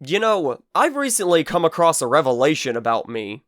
You know, I've recently come across a revelation about me.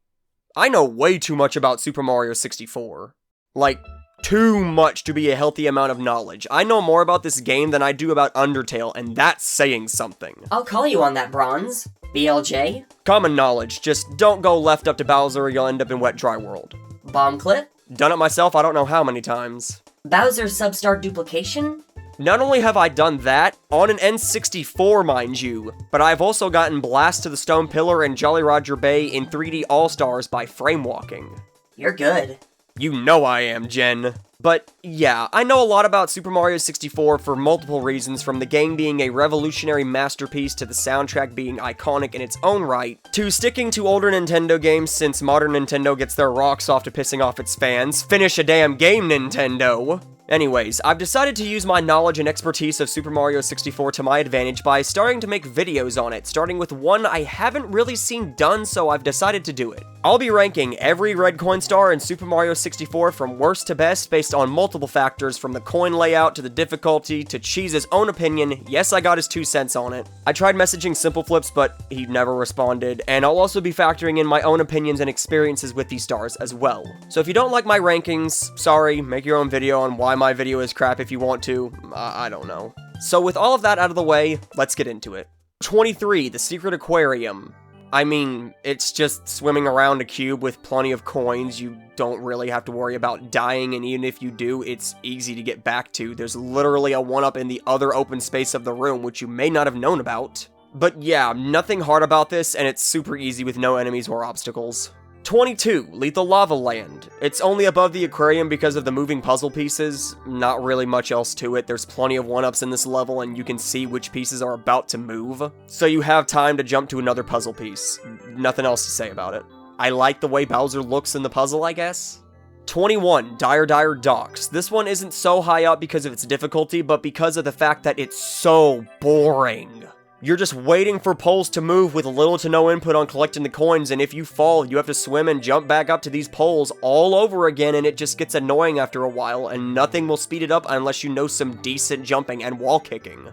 I know way too much about Super Mario 64. Like, too much to be a healthy amount of knowledge. I know more about this game than I do about Undertale, and that's saying something. I'll call you on that, Bronze. BLJ? Common knowledge, just don't go left up to Bowser or you'll end up in Wet Dry World. Bomb clip? Done it myself, I don't know how many times. Bowser's Substar duplication? Not only have I done that, on an N64 mind you, but I've also gotten Blast to the Stone Pillar and Jolly Roger Bay in 3D All-Stars by frame walking. You're good. You know I am, Jen. But yeah, I know a lot about Super Mario 64 for multiple reasons, from the game being a revolutionary masterpiece to the soundtrack being iconic in its own right, to sticking to older Nintendo games since modern Nintendo gets their rocks off to pissing off its fans. Finish a damn game, Nintendo! Anyways, I've decided to use my knowledge and expertise of Super Mario 64 to my advantage by starting to make videos on it, starting with one I haven't really seen done, so I've decided to do it. I'll be ranking every red coin star in Super Mario 64 from worst to best based on multiple factors, from the coin layout to the difficulty to Cheese's own opinion. Yes, I got his 2 cents on it. I tried messaging Simple Flips, but he never responded, and I'll also be factoring in my own opinions and experiences with these stars as well. So if you don't like my rankings, sorry, make your own video on why my video is crap if you want to. I don't know. So with all of that out of the way, let's get into it. 23, the Secret Aquarium. I mean, it's just swimming around a cube with plenty of coins. You don't really have to worry about dying, and even if you do, it's easy to get back to. There's literally a 1-up in the other open space of the room, which you may not have known about. But yeah, nothing hard about this, and it's super easy with no enemies or obstacles. 22, Lethal Lava Land. It's only above the aquarium because of the moving puzzle pieces. Not really much else to it. There's plenty of 1-ups in this level, and you can see which pieces are about to move, so you have time to jump to another puzzle piece. Nothing else to say about it. I like the way Bowser looks in the puzzle, I guess. 21, Dire Dire Docks. This one isn't so high up because of its difficulty, but because of the fact that it's so boring. You're just waiting for poles to move with little to no input on collecting the coins, and if you fall, you have to swim and jump back up to these poles all over again, and it just gets annoying after a while, and nothing will speed it up unless you know some decent jumping and wall kicking.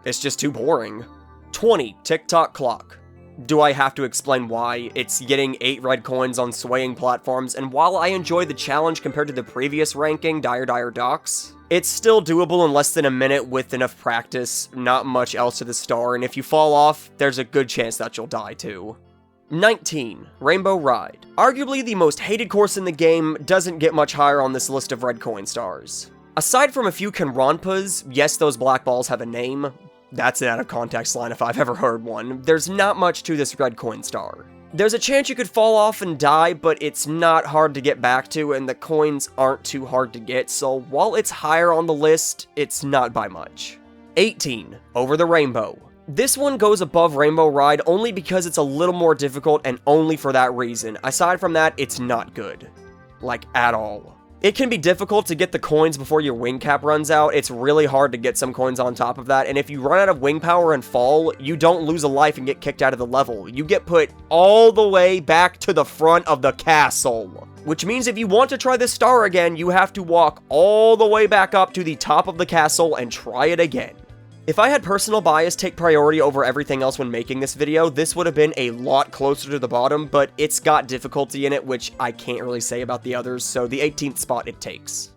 It's just too boring. 20, Tick-Tock Clock. Do I have to explain why? It's getting 8 red coins on swaying platforms, and while I enjoy the challenge compared to the previous ranking, Dire Dire Docks, it's still doable in less than a minute with enough practice. Not much else to the star, and if you fall off, there's a good chance that you'll die too. 19, Rainbow Ride. Arguably the most hated course in the game, doesn't get much higher on this list of red coin stars. Aside from a few Kanronpas, yes, those black balls have a name. That's an out of context line if I've ever heard one. There's not much to this red coin star. There's a chance you could fall off and die, but it's not hard to get back to, and the coins aren't too hard to get, so while it's higher on the list, it's not by much. 18, Over the Rainbow. This one goes above Rainbow Ride only because it's a little more difficult, and only for that reason. Aside from that, it's not good. Like, at all. It can be difficult to get the coins before your wing cap runs out. It's really hard to get some coins on top of that, and if you run out of wing power and fall, you don't lose a life and get kicked out of the level. You get put all the way back to the front of the castle. Which means if you want to try this star again, you have to walk all the way back up to the top of the castle and try it again. If I had personal bias take priority over everything else when making this video, this would have been a lot closer to the bottom, but it's got difficulty in it, which I can't really say about the others, so the 18th spot it takes.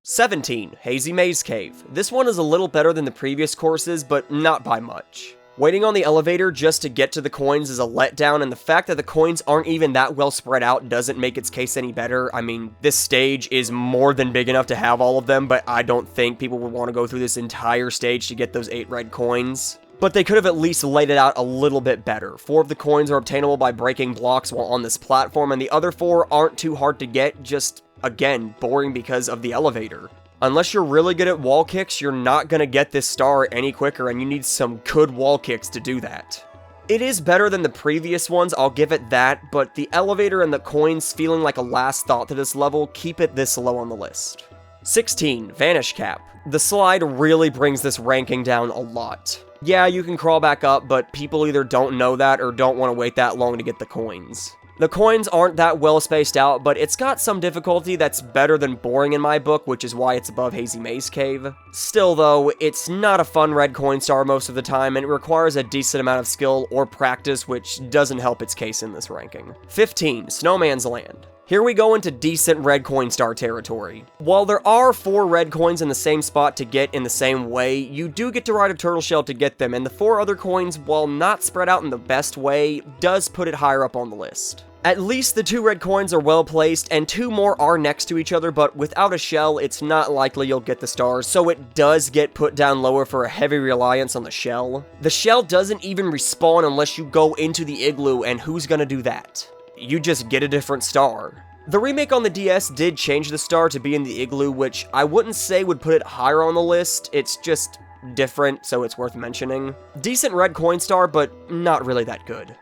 17, Hazy Maze Cave. This one is a little better than the previous courses, but not by much. Waiting on the elevator just to get to the coins is a letdown, and the fact that the coins aren't even that well spread out doesn't make its case any better. I mean, this stage is more than big enough to have all of them, but I don't think people would want to go through this entire stage to get those 8 red coins. But they could have at least laid it out a little bit better. 4 of the coins are obtainable by breaking blocks while on this platform, and the other 4 aren't too hard to get, just, again, boring because of the elevator. Unless you're really good at wall kicks, you're not gonna get this star any quicker, and you need some good wall kicks to do that. It is better than the previous ones, I'll give it that, but the elevator and the coins feeling like a last thought to this level keep it this low on the list. 16, Vanish Cap. The slide really brings this ranking down a lot. Yeah, you can crawl back up, but people either don't know that or don't want to wait that long to get the coins. The coins aren't that well spaced out, but it's got some difficulty that's better than boring in my book, which is why it's above Hazy Maze Cave. Still though, it's not a fun red coin star most of the time, and it requires a decent amount of skill or practice, which doesn't help its case in this ranking. 15. Snowman's Land. Here we go into decent red coin star territory. While there are 4 red coins in the same spot to get in the same way, you do get to ride a turtle shell to get them, and the 4 other coins, while not spread out in the best way, does put it higher up on the list. At least the 2 red coins are well placed, and 2 more are next to each other, but without a shell, it's not likely you'll get the stars, so it does get put down lower for a heavy reliance on the shell. The shell doesn't even respawn unless you go into the igloo, and who's gonna do that? You just get a different star. The remake on the DS did change the star to be in the igloo, which I wouldn't say would put it higher on the list, it's just different, so it's worth mentioning. Decent red coin star, but not really that good.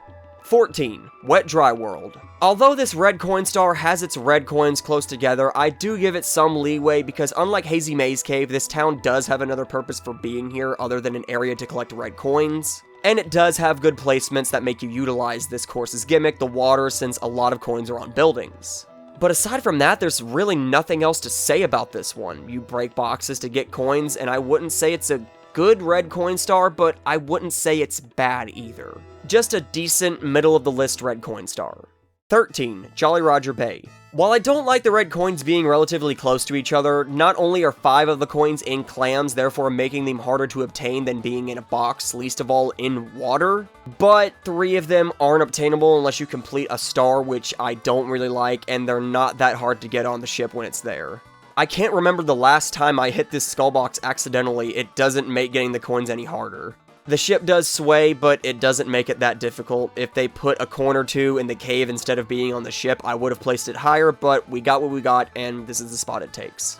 14. Wet Dry World. Although this red coin star has its red coins close together, I do give it some leeway because unlike Hazy Maze Cave, this town does have another purpose for being here other than an area to collect red coins. And it does have good placements that make you utilize this course's gimmick, the water, since a lot of coins are on buildings. But aside from that, there's really nothing else to say about this one. You break boxes to get coins, and I wouldn't say it's a good red coin star, but I wouldn't say it's bad either. Just a decent middle-of-the-list red coin star. 13. Jolly Roger Bay. While I don't like the red coins being relatively close to each other, not only are 5 of the coins in clams, therefore making them harder to obtain than being in a box, least of all in water, but 3 of them aren't obtainable unless you complete a star, which I don't really like, and they're not that hard to get on the ship when it's there. I can't remember the last time I hit this skull box accidentally. It doesn't make getting the coins any harder. The ship does sway, but it doesn't make it that difficult. If they put a coin or 2 in the cave instead of being on the ship, I would have placed it higher, but we got what we got, and this is the spot it takes.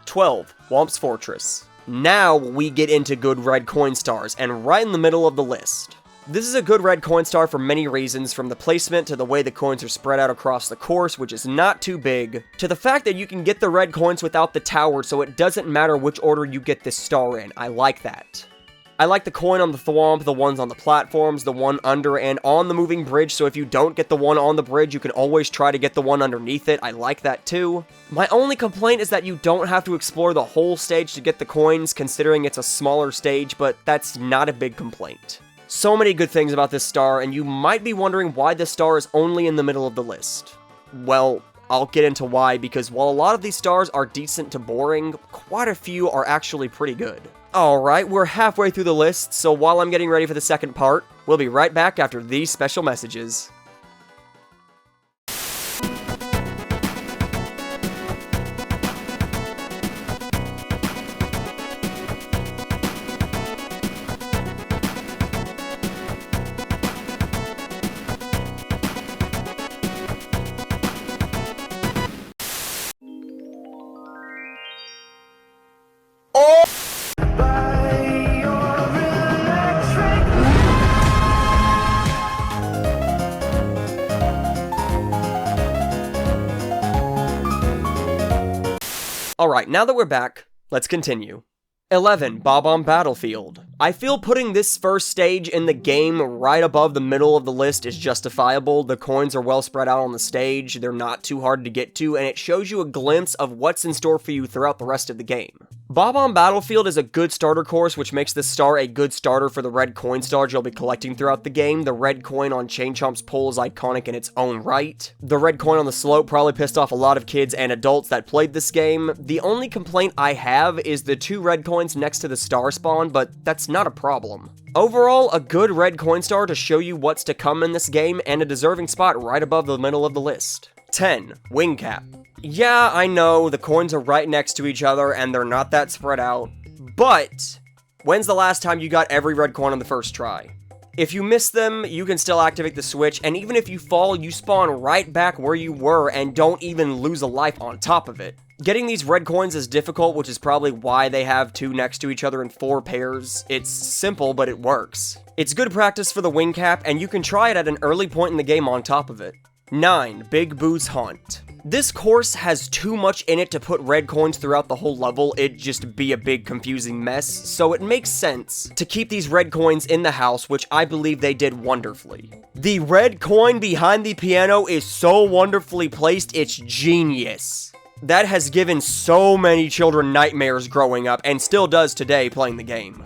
12. Womp's Fortress. Now we get into good red coin stars, and right in the middle of the list. This is a good red coin star for many reasons, from the placement to the way the coins are spread out across the course, which is not too big, to the fact that you can get the red coins without the tower, so it doesn't matter which order you get this star in. I like that. I like the coin on the thwomp, the ones on the platforms, the one under and on the moving bridge, so if you don't get the one on the bridge, you can always try to get the one underneath it. I like that too. My only complaint is that you don't have to explore the whole stage to get the coins, considering it's a smaller stage, but that's not a big complaint. So many good things about this star, and you might be wondering why this star is only in the middle of the list. Well, I'll get into why, because while a lot of these stars are decent to boring, quite a few are actually pretty good. Alright, we're halfway through the list, so while I'm getting ready for the second part, we'll be right back after these special messages. Alright, now that we're back, let's continue. 11. Bob-omb Battlefield. I feel putting this first stage in the game right above the middle of the list is justifiable. The coins are well spread out on the stage, they're not too hard to get to, and it shows you a glimpse of what's in store for you throughout the rest of the game. Bob-omb Battlefield is a good starter course, which makes this star a good starter for the red coin stars you'll be collecting throughout the game. The red coin on Chain Chomp's pole is iconic in its own right. The red coin on the slope probably pissed off a lot of kids and adults that played this game. The only complaint I have is the 2 red coins next to the star spawn, but that's not a problem. Overall, a good red coin star to show you what's to come in this game, and a deserving spot right above the middle of the list. 10. Wing Cap. Yeah, I know, the coins are right next to each other, and they're not that spread out, but when's the last time you got every red coin on the first try? If you miss them, you can still activate the switch, and even if you fall, you spawn right back where you were and don't even lose a life on top of it. Getting these red coins is difficult, which is probably why they have 2 next to each other in 4 pairs. It's simple, but it works. It's good practice for the wing cap, and you can try it at an early point in the game on top of it. 9. Big Boo's Haunt. This course has too much in it to put red coins throughout the whole level, it'd just be a big confusing mess, so it makes sense to keep these red coins in the house, which I believe they did wonderfully. The red coin behind the piano is so wonderfully placed, it's genius. That has given so many children nightmares growing up, and still does today playing the game.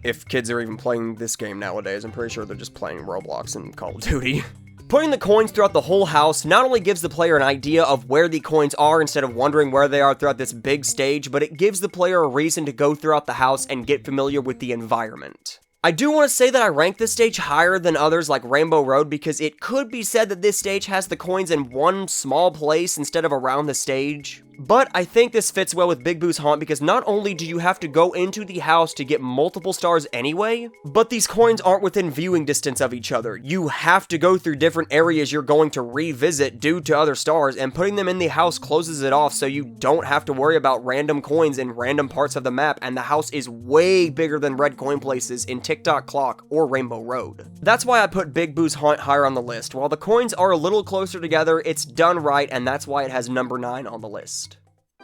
If kids are even playing this game nowadays, I'm pretty sure they're just playing Roblox and Call of Duty. Putting the coins throughout the whole house not only gives the player an idea of where the coins are instead of wondering where they are throughout this big stage, but it gives the player a reason to go throughout the house and get familiar with the environment. I do want to say that I rank this stage higher than others like Rainbow Road because it could be said that this stage has the coins in one small place instead of around the stage. But I think this fits well with Big Boo's Haunt because not only do you have to go into the house to get multiple stars anyway, but these coins aren't within viewing distance of each other. You have to go through different areas you're going to revisit due to other stars, and putting them in the house closes it off so you don't have to worry about random coins in random parts of the map, and the house is way bigger than red coin places in Tick-Tock Clock or Rainbow Road. That's why I put Big Boo's Haunt higher on the list. While the coins are a little closer together, it's done right, and that's why it has number 9 on the list.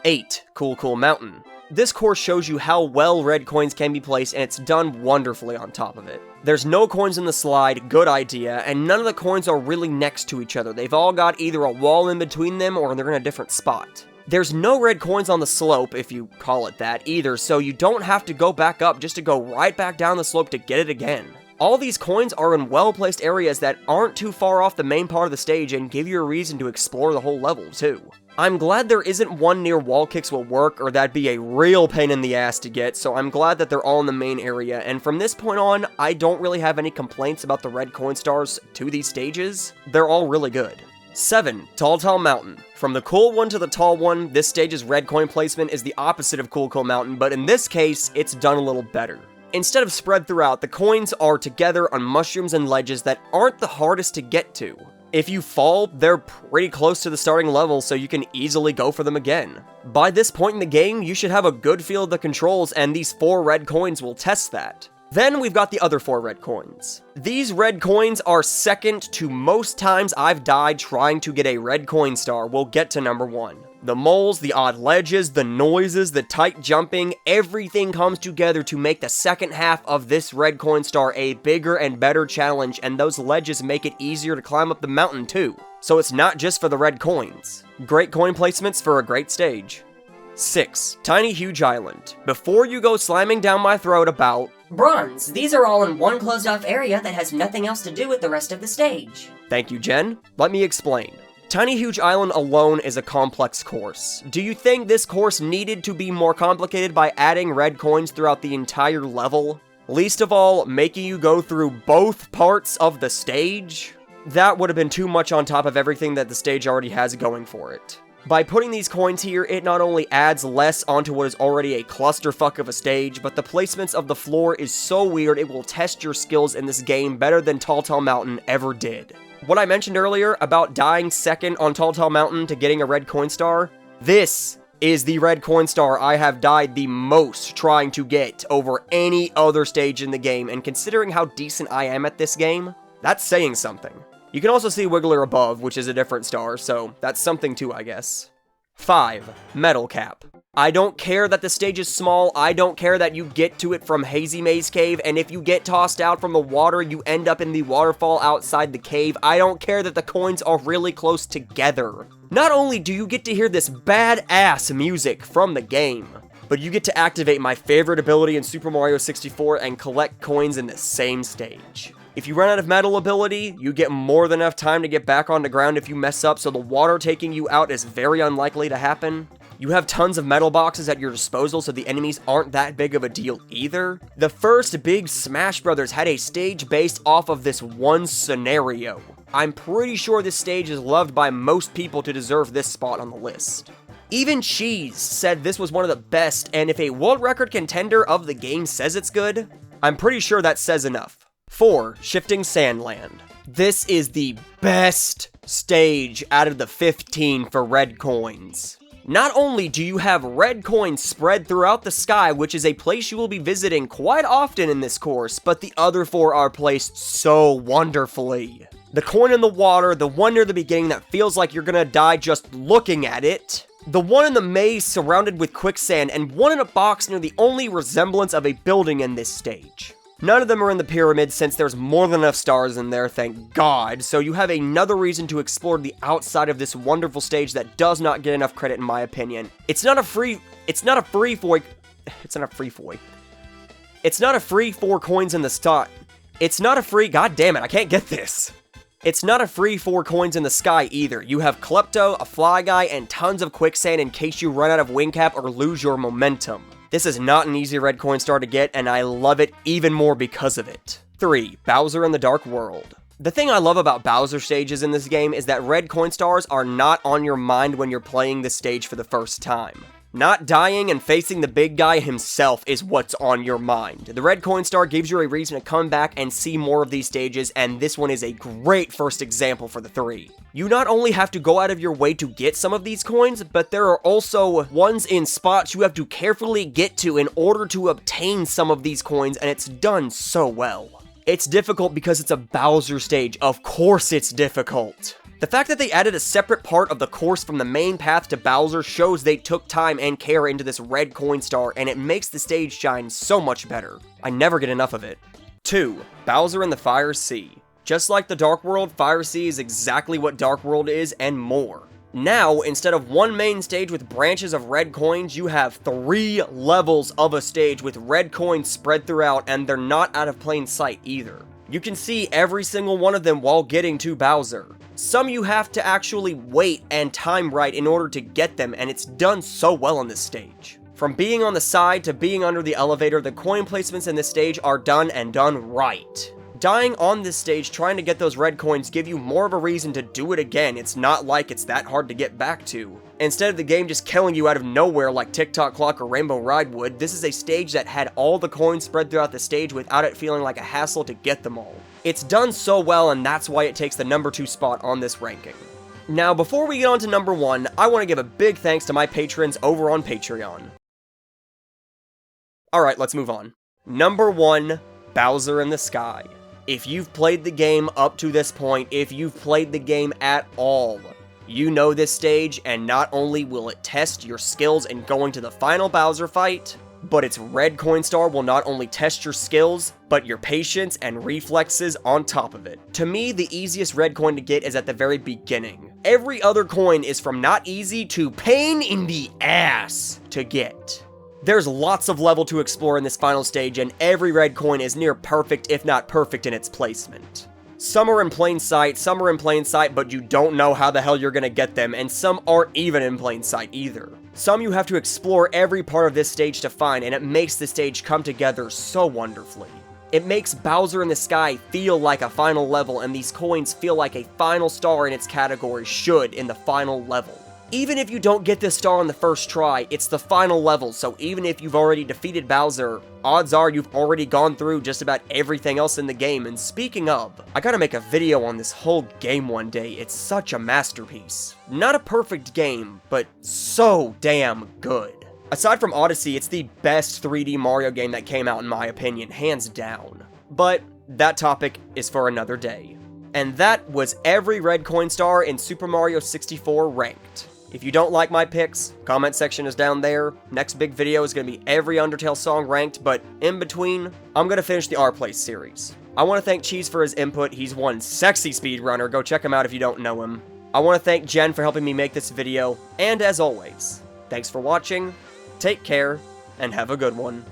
8. Cool Cool Mountain. This course shows you how well red coins can be placed, and it's done wonderfully on top of it. There's no coins in the slide, good idea, and none of the coins are really next to each other. They've all got either a wall in between them or they're in a different spot. There's no red coins on the slope, if you call it that, either, so you don't have to go back up just to go right back down the slope to get it again. All these coins are in well-placed areas that aren't too far off the main part of the stage and give you a reason to explore the whole level, too. I'm glad there isn't one near wall kicks will work, or that'd be a real pain in the ass to get, so I'm glad that they're all in the main area, and from this point on, I don't really have any complaints about the red coin stars to these stages. They're all really good. 7. Tall Tall Mountain. From the cool one to the tall one, this stage's red coin placement is the opposite of Cool Cool Mountain, but in this case, it's done a little better. Instead of spread throughout, the coins are together on mushrooms and ledges that aren't the hardest to get to. If you fall, they're pretty close to the starting level, so you can easily go for them again. By this point in the game, you should have a good feel of the controls, and these 4 red coins will test that. Then we've got the other 4 red coins. These red coins are second to most times I've died trying to get a red coin star. We'll get to number 1. The moles, the odd ledges, the noises, the tight jumping, everything comes together to make the second half of this red coin star a bigger and better challenge, and those ledges make it easier to climb up the mountain too. So it's not just for the red coins. Great coin placements for a great stage. 6. Tiny Huge Island. Before you go slamming down my throat about Bronze, these are all in one closed-off area that has nothing else to do with the rest of the stage. Thank you, Jen. Let me explain. Tiny Huge Island alone is a complex course. Do you think this course needed to be more complicated by adding red coins throughout the entire level? Least of all, making you go through both parts of the stage? That would have been too much on top of everything that the stage already has going for it. By putting these coins here, it not only adds less onto what is already a clusterfuck of a stage, but the placements of the floor is so weird it will test your skills in this game better than Tall Tall Mountain ever did. What I mentioned earlier about dying second on Tall Tall Mountain to getting a red coin star, this is the red coin star I have died the most trying to get over any other stage in the game, and considering how decent I am at this game, that's saying something. You can also see Wiggler above, which is a different star, so that's something too, I guess. 5. Metal Cap. I don't care that the stage is small, I don't care that you get to it from Hazy Maze Cave, and if you get tossed out from the water, you end up in the waterfall outside the cave. I don't care that the coins are really close together. Not only do you get to hear this badass music from the game, but you get to activate my favorite ability in Super Mario 64 and collect coins in the same stage. If you run out of metal ability, you get more than enough time to get back on the ground if you mess up, so the water taking you out is very unlikely to happen. You have tons of metal boxes at your disposal, so the enemies aren't that big of a deal either. The first big Smash Brothers had a stage based off of this one scenario. I'm pretty sure this stage is loved by most people to deserve this spot on the list. Even Cheese said this was one of the best, and if a world record contender of the game says it's good, I'm pretty sure that says enough. 4. Shifting Sandland. This is the best stage out of the 15 for red coins. Not only do you have red coins spread throughout the sky, which is a place you will be visiting quite often in this course, but the other 4 are placed so wonderfully. The coin in the water, the one near the beginning that feels like you're gonna die just looking at it, the one in the maze surrounded with quicksand, and one in a box near the only resemblance of a building in this stage. None of them are in the pyramid since there's more than enough stars in there, thank God, so you have another reason to explore the outside of this wonderful stage that does not get enough credit in my opinion. It's not a free 4 coins in the start. God damn it, I can't get this. It's not a free 4 coins in the sky either. You have Klepto, a fly guy, and tons of quicksand in case you run out of wing cap or lose your momentum. This is not an easy red coin star to get, and I love it even more because of it. 3. Bowser in the Dark World. The thing I love about Bowser stages in this game is that red coin stars are not on your mind when you're playing this stage for the first time. Not dying and facing the big guy himself is what's on your mind. The red coin star gives you a reason to come back and see more of these stages, and this one is a great first example for the 3. You not only have to go out of your way to get some of these coins, but there are also ones in spots you have to carefully get to in order to obtain some of these coins, and it's done so well. It's difficult because it's a Bowser stage. Of course it's difficult. The fact that they added a separate part of the course from the main path to Bowser shows they took time and care into this red coin star, and it makes the stage shine so much better. I never get enough of it. 2. Bowser in the Fire Sea. Just like the Dark World, Fire Sea is exactly what Dark World is and more. Now, instead of one main stage with branches of red coins, you have 3 levels of a stage with red coins spread throughout, and they're not out of plain sight either. You can see every single one of them while getting to Bowser. Some you have to actually wait and time right in order to get them, and it's done so well on this stage. From being on the side to being under the elevator, the coin placements in this stage are done and done right. Dying on this stage trying to get those red coins give you more of a reason to do it again. It's not like it's that hard to get back to. Instead of the game just killing you out of nowhere like Tick-Tock Clock or Rainbow Ride would, this is a stage that had all the coins spread throughout the stage without it feeling like a hassle to get them all. It's done so well, and that's why it takes the number 2 spot on this ranking. Now, before we get on to number 1, I want to give a big thanks to my patrons over on Patreon. Alright, let's move on. Number 1, Bowser in the Sky. If you've played the game up to this point, if you've played the game at all, you know this stage, and not only will it test your skills in going to the final Bowser fight, but its red coin star will not only test your skills, but your patience and reflexes on top of it. To me, the easiest red coin to get is at the very beginning. Every other coin is from not easy to pain in the ass to get. There's lots of level to explore in this final stage, and every red coin is near perfect, if not perfect, in its placement. Some are in plain sight, but you don't know how the hell you're gonna get them, and some aren't even in plain sight either. Some you have to explore every part of this stage to find, and it makes the stage come together so wonderfully. It makes Bowser in the Sky feel like a final level, and these coins feel like a final star in its category should in the final level. Even if you don't get this star on the first try, it's the final level, so even if you've already defeated Bowser, odds are you've already gone through just about everything else in the game. And speaking of, I gotta make a video on this whole game one day. It's such a masterpiece. Not a perfect game, but so damn good. Aside from Odyssey, it's the best 3D Mario game that came out in my opinion, hands down. But that topic is for another day. And that was every red coin star in Super Mario 64 ranked. If you don't like my picks, comment section is down there. Next big video is going to be every Undertale song ranked, but in between, I'm going to finish the R-Place series. I want to thank Cheese for his input. He's one sexy speedrunner. Go check him out if you don't know him. I want to thank Jen for helping me make this video. And as always, thanks for watching, take care, and have a good one.